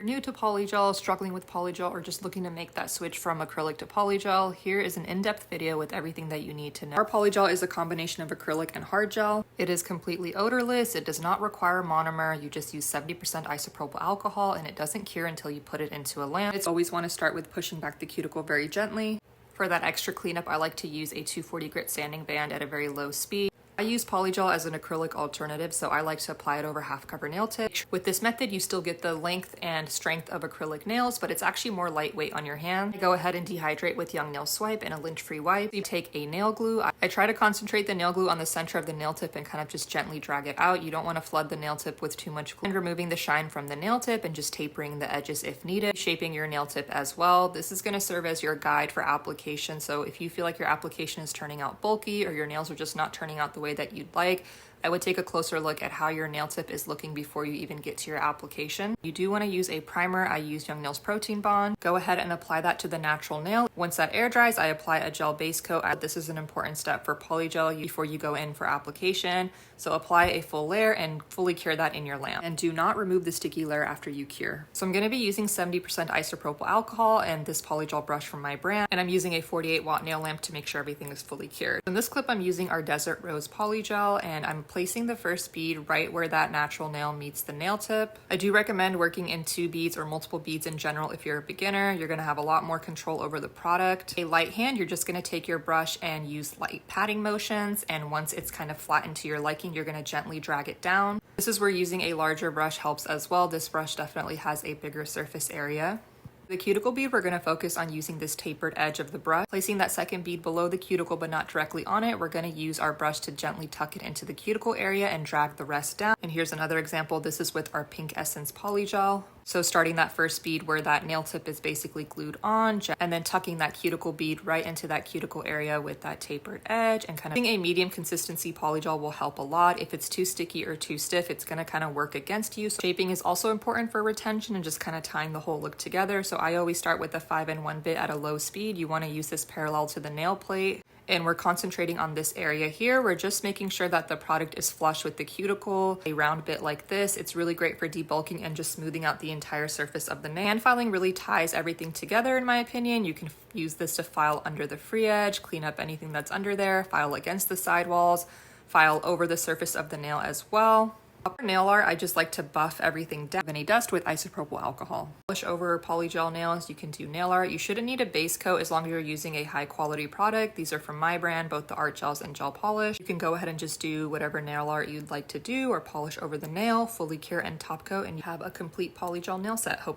If you're new to polygel, struggling with polygel, or just looking to make that switch from acrylic to polygel, here is an in-depth video with everything that you need to know. Our polygel is a combination of acrylic and hard gel. It is completely odorless, it does not require monomer, you just use 70% isopropyl alcohol, and it doesn't cure until you put it into a lamp. It's always want to start with pushing back the cuticle very gently. For that extra cleanup, I like to use a 240 grit sanding band at a very low speed. I use polygel as an acrylic alternative, so I like to apply it over half cover nail tip. With this method, you still get the length and strength of acrylic nails, but it's actually more lightweight on your hand. I go ahead and dehydrate with Young Nail Swipe and a lint-free wipe. You take a nail glue. I try to concentrate the nail glue on the center of the nail tip and kind of just gently drag it out. You don't want to flood the nail tip with too much glue. And removing the shine from the nail tip and just tapering the edges if needed. Shaping your nail tip as well. This is going to serve as your guide for application, so if you feel like your application is turning out bulky or your nails are just not turning out the way that you'd like, I would take a closer look at how your nail tip is looking before you even get to your application. You do want to use a primer. I use Young Nails Protein Bond. Go ahead and apply that to the natural nail. Once that air dries, I apply a gel base coat. This is an important step for polygel before you go in for application. So apply a full layer and fully cure that in your lamp. And do not remove the sticky layer after you cure. So I'm going to be using 70% isopropyl alcohol and this polygel brush from my brand. And I'm using a 48 watt nail lamp to make sure everything is fully cured. In this clip, I'm using our Desert Rose polygel, and I'm placing the first bead right where that natural nail meets the nail tip. I do recommend working in 2 beads or multiple beads in general if you're a beginner. You're going to have a lot more control over the product. A light hand, you're just going to take your brush and use light patting motions, and once it's kind of flattened to your liking, you're going to gently drag it down. This is where using a larger brush helps as well. This brush definitely has a bigger surface area. The cuticle bead, we're going to focus on using this tapered edge of the brush. Placing that second bead below the cuticle but not directly on it, we're going to use our brush to gently tuck it into the cuticle area and drag the rest down. And here's another example. This is with our Pink Essence polygel. So starting that first bead where that nail tip is basically glued on, and then tucking that cuticle bead right into that cuticle area with that tapered edge, and kind of using a medium consistency polygel will help a lot. If it's too sticky or too stiff, it's going to kind of work against you. So shaping is also important for retention and just kind of tying the whole look together. So I always start with the 5-in-1 bit at a low speed. You want to use this parallel to the nail plate. And we're concentrating on this area here. We're just making sure that the product is flush with the cuticle. A round bit like this, it's really great for debulking and just smoothing out the entire surface of the nail. Hand filing really ties everything together in my opinion. You can use this to file under the free edge, clean up anything that's under there, file against the sidewalls, file over the surface of the nail as well. For nail art, I just like to buff everything down with any dust with isopropyl alcohol. Polish over polygel nails, you can do nail art. You shouldn't need a base coat as long as you're using a high quality product. These are from my brand, both the art gels and gel polish. You can go ahead and just do whatever nail art you'd like to do or polish over the nail, fully cure and top coat, and you have a complete polygel nail set. Hope